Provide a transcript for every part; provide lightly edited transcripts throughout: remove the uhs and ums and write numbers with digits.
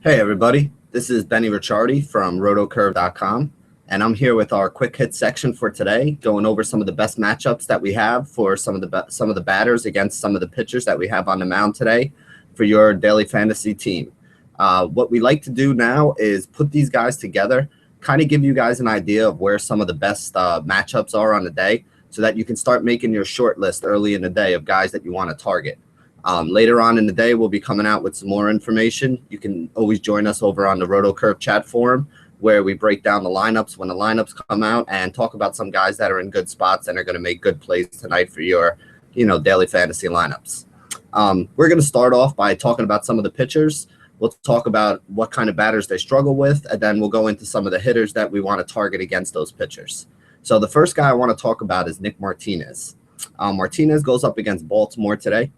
Hey everybody, this is Benny Ricciardi from rotocurve.com, and I'm here with our quick hit section for today, going over some of the best matchups that we have for some of the batters against some of the pitchers that we have on the mound today for your daily fantasy team. What we like to do now is put these guys together, kind of give you guys an idea of where some of the best matchups are on the day, so that you can start making your short list early in the day of guys that you want to target. Later on in the day, we'll be coming out with some more information. You can always join us over on the RotoCurve chat forum, where we break down the lineups when the lineups come out and talk about some guys that are in good spots and are going to make good plays tonight for your, daily fantasy lineups. We're going to start off by talking about some of the pitchers. We'll talk about what kind of batters they struggle with, and then we'll go into some of the hitters that we want to target against those pitchers. So the first guy I want to talk about is Nick Martinez. Martinez goes up against Baltimore today.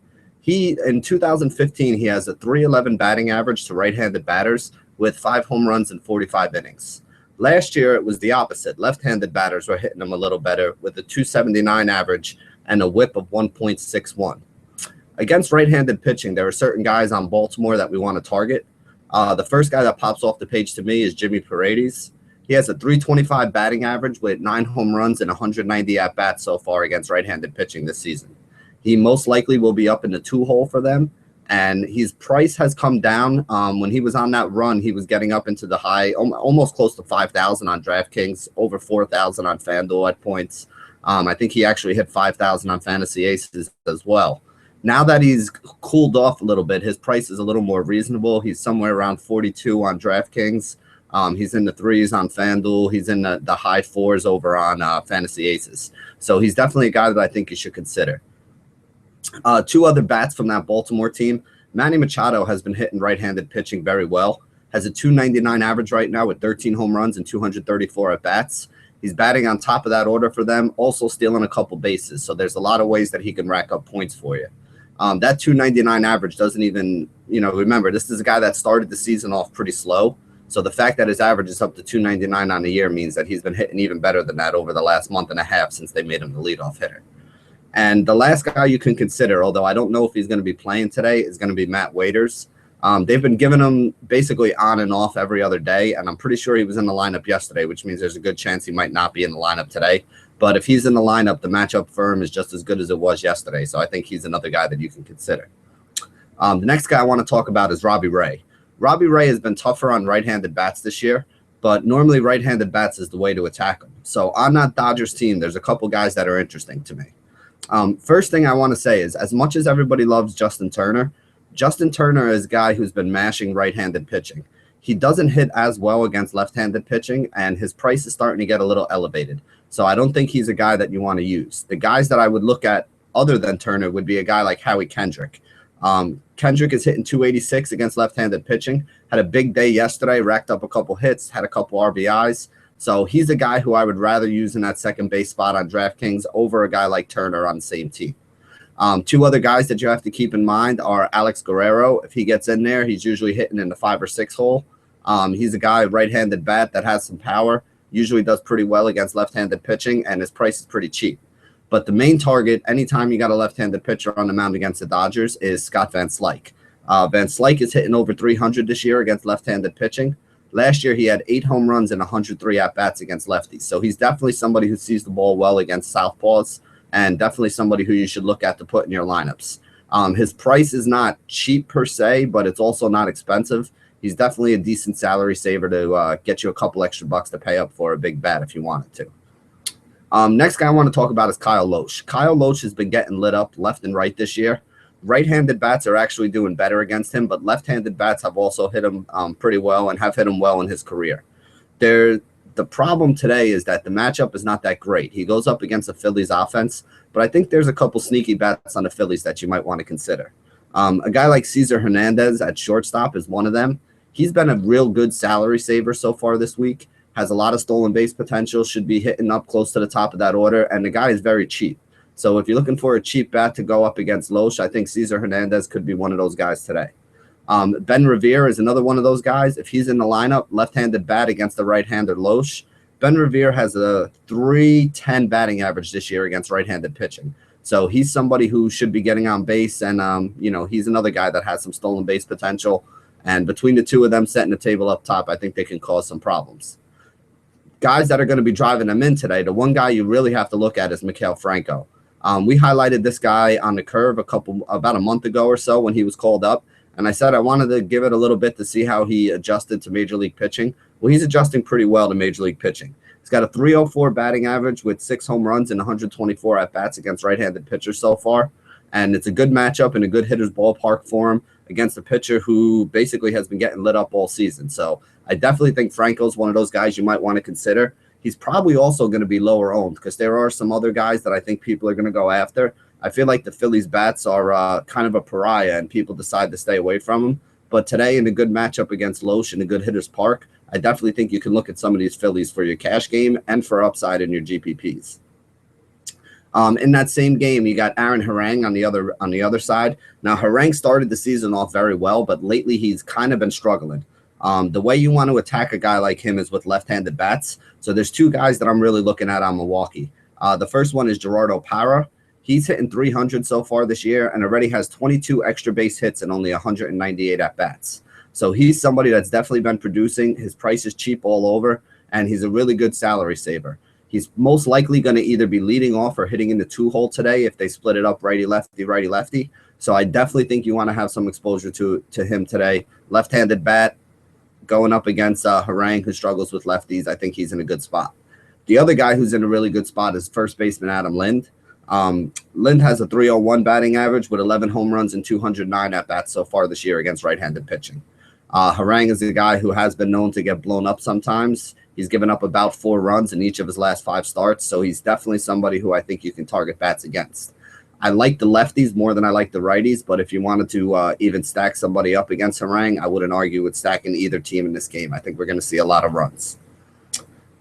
In 2015, he has a .311 batting average to right-handed batters with 5 home runs in 45 innings. Last year, it was the opposite. Left-handed batters were hitting him a little better with a .279 average and a whip of 1.61. Against right-handed pitching, there are certain guys on Baltimore that we want to target. The first guy that pops off the page to me is Jimmy Paredes. He has a .325 batting average with 9 home runs and 190 at-bats so far against right-handed pitching this season. He most likely will be up in the 2-hole for them, and his price has come down. When he was on that run, he was getting up into the high, almost close to 5,000 on DraftKings, over 4,000 on FanDuel at points. I think he actually hit 5,000 on Fantasy Aces as well. Now that he's cooled off a little bit, his price is a little more reasonable. He's somewhere around 42 on DraftKings. He's in the 3s on FanDuel. He's in the high 4s over on Fantasy Aces. So he's definitely a guy that I think you should consider. 2 other bats from that Baltimore team. Manny Machado has been hitting right-handed pitching very well. Has a .299 average right now with 13 home runs and 234 at-bats. He's batting on top of that order for them, also stealing a couple bases. So there's a lot of ways that he can rack up points for you. That .299 average doesn't even, remember, this is a guy that started the season off pretty slow. So the fact that his average is up to .299 on the year means that he's been hitting even better than that over the last month and a half since they made him the leadoff hitter. And the last guy you can consider, although I don't know if he's going to be playing today, is going to be Matt Waiters. They've been giving him basically on and off every other day, and I'm pretty sure he was in the lineup yesterday, which means there's a good chance he might not be in the lineup today. But if he's in the lineup, the matchup for him is just as good as it was yesterday, so I think he's another guy that you can consider. The next guy I want to talk about is Robbie Ray. Robbie Ray has been tougher on right-handed bats this year, but normally right-handed bats is the way to attack him. So on that Dodgers team, there's a couple guys that are interesting to me. First thing I want to say is, as much as everybody loves Justin Turner is a guy who's been mashing right-handed pitching. He doesn't hit as well against left-handed pitching, and his price is starting to get a little elevated. So I don't think he's a guy that you want to use. The guys that I would look at other than Turner would be a guy like Howie Kendrick. Kendrick is hitting .286 against left-handed pitching. Had a big day yesterday, racked up a couple hits, had a couple RBIs. So he's a guy who I would rather use in that second base spot on DraftKings over a guy like Turner on the same team. 2 other guys that you have to keep in mind are Alex Guerrero. If he gets in there, he's usually hitting in the 5 or 6 hole. He's a guy, right-handed bat, that has some power, usually does pretty well against left-handed pitching, and his price is pretty cheap. But the main target, anytime you got a left-handed pitcher on the mound against the Dodgers, is Scott Van Slyke. Van Slyke is hitting over 300 this year against left-handed pitching. Last year, he had 8 home runs and 103 at-bats against lefties. So he's definitely somebody who sees the ball well against southpaws, and definitely somebody who you should look at to put in your lineups. His price is not cheap per se, but it's also not expensive. He's definitely a decent salary saver to get you a couple extra bucks to pay up for a big bat if you wanted to. Next guy I want to talk about is Kyle Lohse. Kyle Lohse has been getting lit up left and right this year. Right-handed bats are actually doing better against him, but left-handed bats have also hit him pretty well and have hit him well in his career. The problem today is that the matchup is not that great. He goes up against the Phillies offense, but I think there's a couple sneaky bats on the Phillies that you might want to consider. A guy like Cesar Hernandez at shortstop is one of them. He's been a real good salary saver so far this week, has a lot of stolen base potential, should be hitting up close to the top of that order, and the guy is very cheap. So if you're looking for a cheap bat to go up against Lohse, I think Cesar Hernandez could be one of those guys today. Ben Revere is another one of those guys. If he's in the lineup, left-handed bat against the right-hander Lohse, Ben Revere has a .310 batting average this year against right-handed pitching. So he's somebody who should be getting on base, and he's another guy that has some stolen base potential. And between the two of them setting the table up top, I think they can cause some problems. Guys that are going to be driving them in today, the one guy you really have to look at is Mikael Franco. We highlighted this guy on the curve about a month ago or so when he was called up. And I said I wanted to give it a little bit to see how he adjusted to Major League pitching. Well, he's adjusting pretty well to Major League pitching. He's got a 304 batting average with 6 home runs and 124 at-bats against right-handed pitchers so far. And it's a good matchup and a good hitter's ballpark for him against a pitcher who basically has been getting lit up all season. So I definitely think Franco's one of those guys you might want to consider. He's probably also going to be lower owned because there are some other guys that I think people are going to go after. I feel like the Phillies bats are kind of a pariah and people decide to stay away from them. But today in a good matchup against Loesch in a good hitter's park, I definitely think you can look at some of these Phillies for your cash game and for upside in your GPPs. In that same game, you got Aaron Harang on the other side. Now, Harang started the season off very well, but lately he's kind of been struggling. The way you want to attack a guy like him is with left-handed bats. So there's two guys that I'm really looking at on Milwaukee. The first one is Gerardo Parra. He's hitting 300 so far this year and already has 22 extra base hits and only 198 at-bats. So he's somebody that's definitely been producing. His price is cheap all over, and he's a really good salary saver. He's most likely going to either be leading off or hitting in the 2-hole today if they split it up righty-lefty, righty-lefty. So I definitely think you want to have some exposure to him today. Left-handed bat going up against Harang, who struggles with lefties. I think he's in a good spot. The other guy who's in a really good spot is first baseman Adam Lind. Lind has a 301 batting average with 11 home runs and 209 at-bats so far this year against right-handed pitching. Harang is a guy who has been known to get blown up sometimes. He's given up about 4 runs in each of his last 5 starts, so he's definitely somebody who I think you can target bats against. I like the lefties more than I like the righties, but if you wanted to even stack somebody up against Harang, I wouldn't argue with stacking either team in this game. I think we're going to see a lot of runs.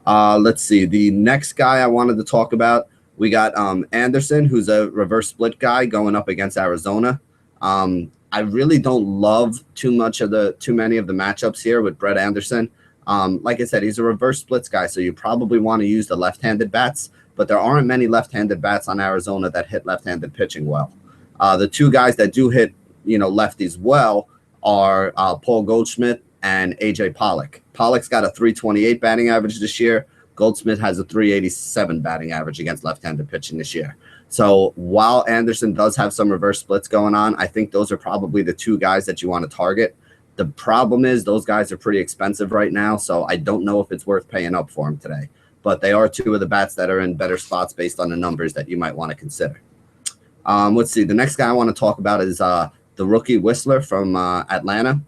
Let's see. The next guy I wanted to talk about, we got Anderson, who's a reverse split guy going up against Arizona. I really don't love too many of the matchups here with Brett Anderson. Like I said, he's a reverse splits guy, so you probably want to use the left-handed bats, but there aren't many left-handed bats on Arizona that hit left-handed pitching well. The two guys that do hit, lefties well are Paul Goldschmidt and AJ Pollock. Pollock's got a 328 batting average this year. Goldsmith has a 387 batting average against left-handed pitching this year. So while Anderson does have some reverse splits going on, I think those are probably the two guys that you want to target. The problem is those guys are pretty expensive right now, so I don't know if it's worth paying up for them today. But they are two of the bats that are in better spots based on the numbers that you might want to consider. Let's see. The next guy I want to talk about is the rookie Whistler from Atlanta.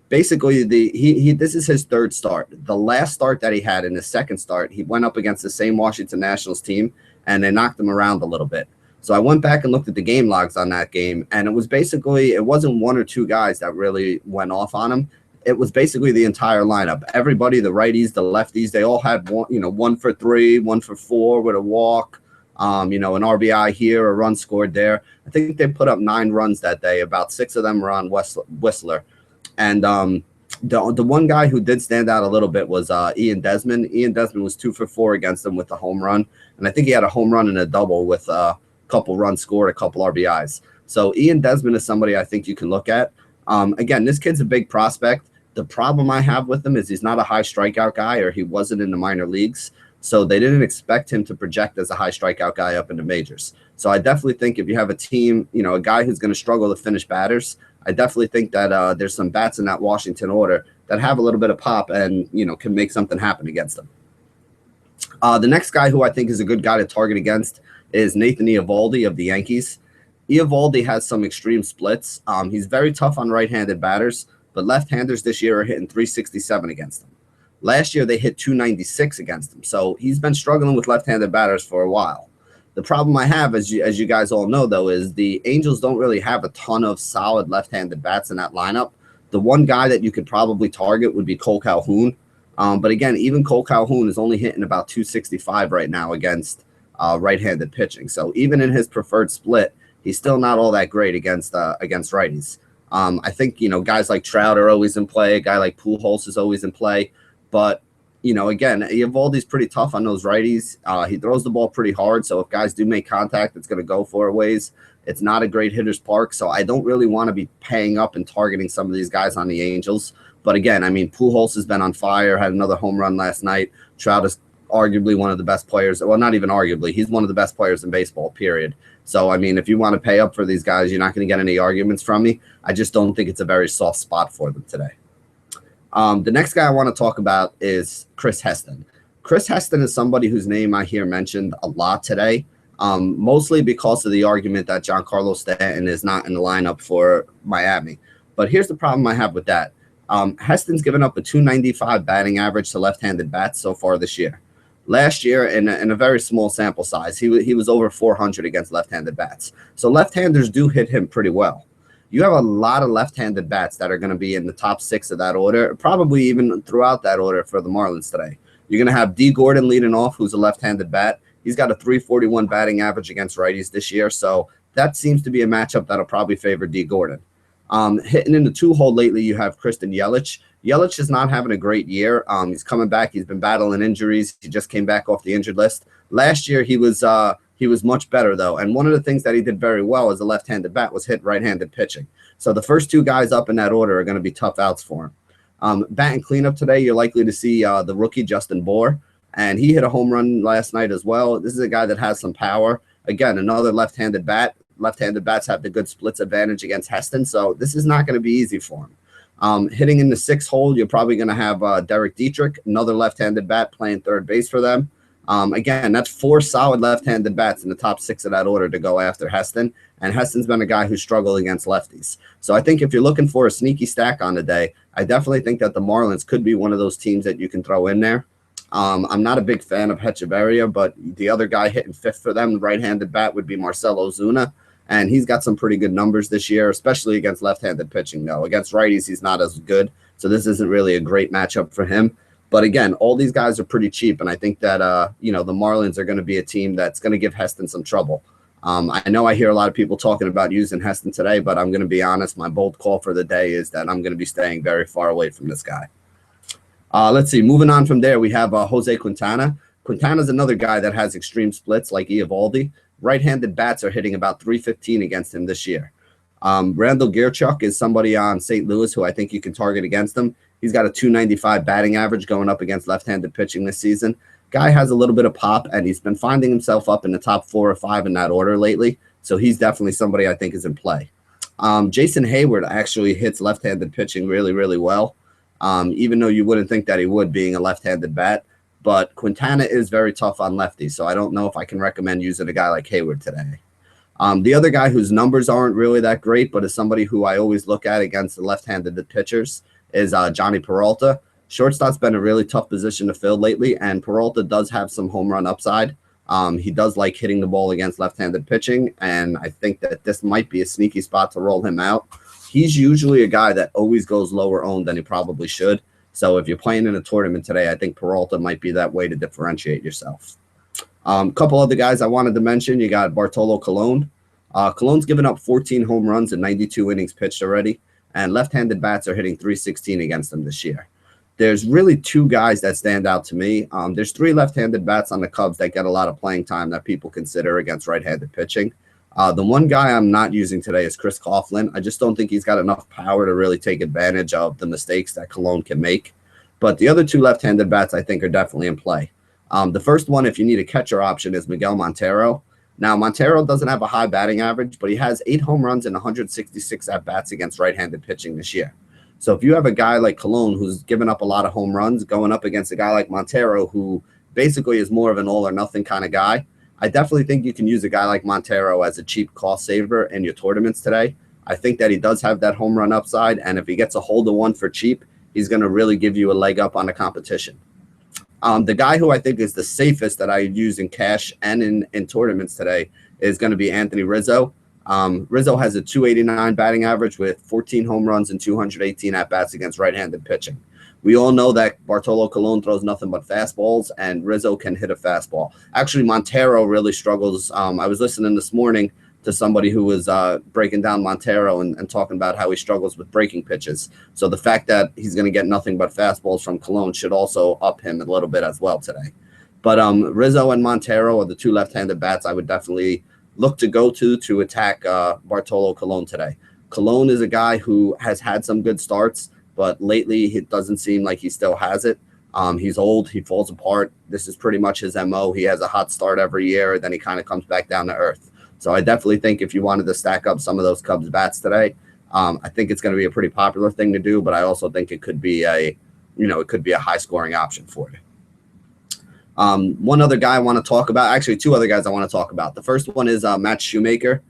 Basically, this is his 3rd start. The last start that he had in his 2nd start, he went up against the same Washington Nationals team, and they knocked him around a little bit. So I went back and looked at the game logs on that game, and it wasn't 1 or 2 guys that really went off on him. It was basically the entire lineup. Everybody, the righties, the lefties, they all had 1 for 3, 1 for 4 with a walk, an RBI here, a run scored there. I think they put up 9 runs that day. About 6 of them were on Whistler. And the one guy who did stand out a little bit was Ian Desmond. Ian Desmond was 2 for 4 against them with a home run, and I think he had a home run and a double with couple runs scored, a couple RBIs. So Ian Desmond is somebody I think you can look at. Again, this kid's a big prospect. The problem I have with him is he's not a high strikeout guy, or he wasn't in the minor leagues. So they didn't expect him to project as a high strikeout guy up in the majors. So I definitely think if you have a team, a guy who's going to struggle to finish batters, I definitely think that there's some bats in that Washington order that have a little bit of pop and, can make something happen against them. The next guy who I think is a good guy to target against is Nathan Eovaldi of the Yankees. Eovaldi has some extreme splits. He's very tough on right-handed batters, but left-handers this year are hitting 367 against him. Last year, they hit 296 against him. So he's been struggling with left-handed batters for a while. The problem I have, as you guys all know, though, is the Angels don't really have a ton of solid left-handed bats in that lineup. The one guy that you could probably target would be Cole Calhoun. But again, even Cole Calhoun is only hitting about 265 right now against right-handed pitching. So even in his preferred split, he's still not all that great against righties. I think, guys like Trout are always in play. A guy like Pujols is always in play. But, again, Eovaldi's pretty tough on those righties. He throws the ball pretty hard, so if guys do make contact, it's going to go 4 ways. It's not a great hitter's park, so I don't really want to be paying up and targeting some of these guys on the Angels. But again, I mean, Pujols has been on fire, had another home run last night. Trout is arguably one of the best players. Well, not even arguably. He's one of the best players in baseball, period. So, I mean, if you want to pay up for these guys, you're not going to get any arguments from me. I just don't think it's a very soft spot for them today. The next guy I want to talk about is Chris Heston. Chris Heston is somebody whose name I hear mentioned a lot today, mostly because of the argument that Giancarlo Stanton is not in the lineup for Miami. But here's the problem I have with that. Heston's given up a .295 batting average to left-handed bats so far this year. Last year, in a very small sample size, he was over 400 against left-handed bats. So left-handers do hit him pretty well. You have a lot of left-handed bats that are going to be in the top 6 of that order, probably even throughout that order for the Marlins today. You're going to have D. Gordon leading off, who's a left-handed bat. He's got a .341 batting average against righties this year, so that seems to be a matchup that'll probably favor D. Gordon. Hitting in the 2-hole lately, you have Christian Yelich. Yelich is not having a great year. He's coming back. He's been battling injuries. He just came back off the injured list. Last year, he was much better, though. And one of the things that he did very well as a left-handed bat was hit right-handed pitching. So the first 2 guys up in that order are going to be tough outs for him. Batting cleanup today, you're likely to see the rookie Justin Bour. And he hit a home run last night as well. This is a guy that has some power. Again, another left-handed bat. Left-handed bats have the good splits advantage against Heston, so this is not going to be easy for him. Hitting in the 6th hole, you're probably going to have Derek Dietrich, another left-handed bat playing third base for them. Again, that's 4 solid left-handed bats in the top 6 of that order to go after Heston, and Heston's been a guy who struggled against lefties. So I think if you're looking for a sneaky stack on the day, I definitely think that the Marlins could be one of those teams that you can throw in there. I'm not a big fan of Hechavarria, but the other guy hitting 5th for them, the right-handed bat, would be Marcell Ozuna. And he's got some pretty good numbers this year, especially against left-handed pitching, though. Against righties, he's not as good, so this isn't really a great matchup for him. But again, all these guys are pretty cheap, and I think that the Marlins are going to be a team that's going to give Heston some trouble. I know I hear a lot of people talking about using Heston today, but I'm going to be honest. My bold call for the day is that I'm going to be staying very far away from this guy. Let's see. Moving on from there, we have Jose Quintana. Quintana's another guy that has extreme splits like Eovaldi. Right-handed bats are hitting about .315 against him this year. Randall Gierchuk is somebody on St. Louis who I think you can target against him. He's got a .295 batting average going up against left-handed pitching this season. Guy has a little bit of pop, and he's been finding himself up in the top 4 or 5 in that order lately, so he's definitely somebody I think is in play. Jason Hayward actually hits left-handed pitching really, really well, even though you wouldn't think that he would, being a left-handed bat. But Quintana is very tough on lefties, so I don't know if I can recommend using a guy like Hayward today. The other guy whose numbers aren't really that great, but is somebody who I always look at against the left-handed pitchers, is Johnny Peralta. Shortstop's been a really tough position to fill lately, and Peralta does have some home run upside. He does like hitting the ball against left-handed pitching, and I think that this might be a sneaky spot to roll him out. He's usually a guy that always goes lower owned than he probably should. So if you're playing in a tournament today, I think Peralta might be that way to differentiate yourself. A couple other guys I wanted to mention. You got Bartolo Colon. Colon's given up 14 home runs in 92 innings pitched already, and left-handed bats are hitting .316 against them this year. There's really 2 guys that stand out to me. There's 3 left-handed bats on the Cubs that get a lot of playing time that people consider against right-handed pitching. The one guy I'm not using today is Chris Coughlin. I just don't think he's got enough power to really take advantage of the mistakes that Colon can make. But the other 2 left-handed bats I think are definitely in play. The first one, if you need a catcher option, is Miguel Montero. Now, Montero doesn't have a high batting average, but he has 8 home runs and 166 at-bats against right-handed pitching this year. So if you have a guy like Colon who's given up a lot of home runs going up against a guy like Montero who basically is more of an all-or-nothing kind of guy, I definitely think you can use a guy like Montero as a cheap cost saver in your tournaments today. I think that he does have that home run upside, and if he gets a hold of one for cheap, he's going to really give you a leg up on the competition. The guy who I think is the safest that I use in cash and in tournaments today is going to be Anthony Rizzo. Rizzo has a .289 batting average with 14 home runs and 218 at-bats against right-handed pitching. We all know that Bartolo Colon throws nothing but fastballs, and Rizzo can hit a fastball. Actually, Montero really struggles. I was listening this morning to somebody who was breaking down Montero and talking about how he struggles with breaking pitches. So the fact that he's going to get nothing but fastballs from Cologne should also up him a little bit as well today. But Rizzo and Montero are the two left-handed bats I would definitely look to go to attack Bartolo Colon today. Colon is a guy who has had some good starts, but lately it doesn't seem like he still has it. He's old. He falls apart. This is pretty much his MO. He has a hot start every year, then he kind of comes back down to earth. So I definitely think if you wanted to stack up some of those Cubs bats today, I think it's going to be a pretty popular thing to do, but I also think it could be a high scoring option for you. One other guy I want to talk about, actually two other guys I want to talk about. The first one is Matt Shoemaker.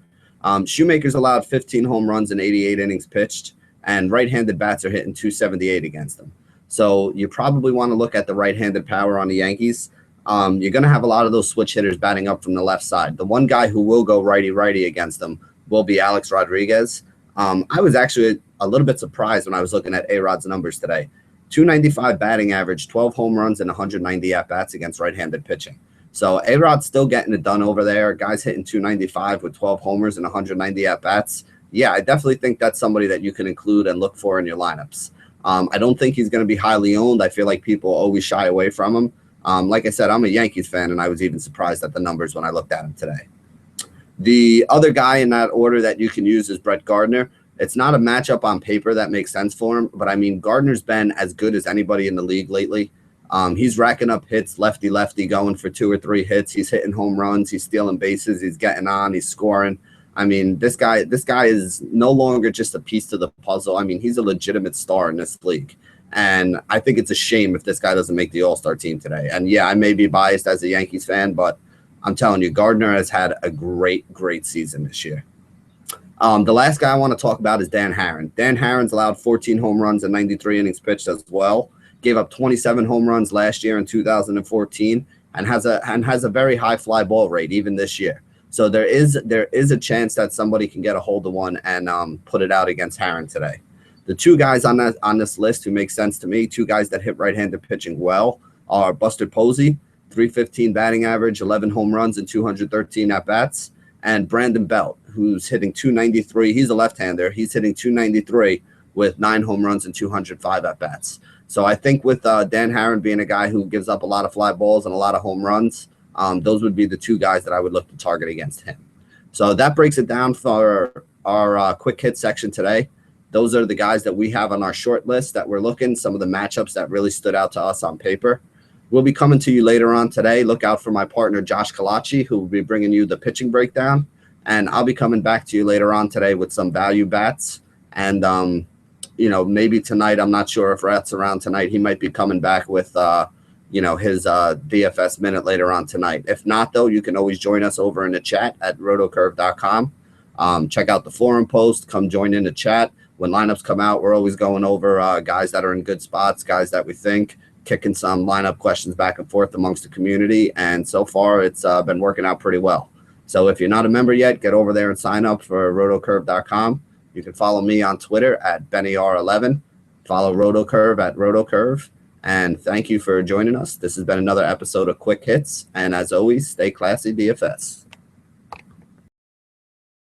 Shoemaker's allowed 15 home runs in 88 innings pitched, and right-handed bats are hitting 278 against him. So you probably want to look at the right-handed power on the Yankees. You're going to have a lot of those switch hitters batting up from the left side. The one guy who will go righty-righty against them will be Alex Rodriguez. I was actually a little bit surprised when I was looking at A-Rod's numbers today. 295 batting average, 12 home runs, and 190 at-bats against right-handed pitching. So A-Rod's still getting it done over there. Guys hitting 295 with 12 homers and 190 at-bats. Yeah, I definitely think that's somebody that you can include and look for in your lineups. I don't think he's going to be highly owned. I feel like people always shy away from him. Like I said, I'm a Yankees fan, and I was even surprised at the numbers when I looked at him today. The other guy in that order that you can use is Brett Gardner. It's not a matchup on paper that makes sense for him, but I mean, Gardner's been as good as anybody in the league lately. He's racking up hits, lefty, going for 2 or 3 hits. He's hitting home runs. He's stealing bases. He's getting on. He's scoring. I mean, this guy is no longer just a piece to the puzzle. I mean, he's a legitimate star in this league. And I think it's a shame if this guy doesn't make the All-Star team today. And yeah, I may be biased as a Yankees fan, but I'm telling you, Gardner has had a great season this year. The last guy I want to talk about is Dan Haren. Dan Haren's allowed 14 home runs and 93 innings pitched as well. Gave up 27 home runs last year in 2014 and has a very high fly ball rate even this year. So there is a chance that somebody can get a hold of one and put it out against Haren today. The two guys on this list who make sense to me, two guys that hit right-handed pitching well, are Buster Posey, 315 batting average, 11 home runs, and 213 at-bats, and Brandon Belt, who's hitting 293. He's a left-hander. He's hitting 293 with 9 home runs and 205 at-bats. So I think with Dan Haren being a guy who gives up a lot of fly balls and a lot of home runs, those would be the two guys that I would look to target against him. So that breaks it down for our quick hit section today. Those are the guys that we have on our short list that we're looking, some of the matchups that really stood out to us on paper. We'll be coming to you later on today. Look out for my partner, Josh Kalachi, who will be bringing you the pitching breakdown. And I'll be coming back to you later on today with some value bats. And, maybe tonight, I'm not sure if Rat's around tonight. He might be coming back with, his DFS minute later on tonight. If not, though, you can always join us over in the chat at rotocurve.com. Check out the forum post. Come join in the chat. When lineups come out, we're always going over guys that are in good spots, guys that we think, kicking some lineup questions back and forth amongst the community. And so far, it's been working out pretty well. So if you're not a member yet, get over there and sign up for rotocurve.com. You can follow me on Twitter at BennyR11. Follow RotoCurve at RotoCurve. And thank you for joining us. This has been another episode of Quick Hits. And as always, stay classy, DFS.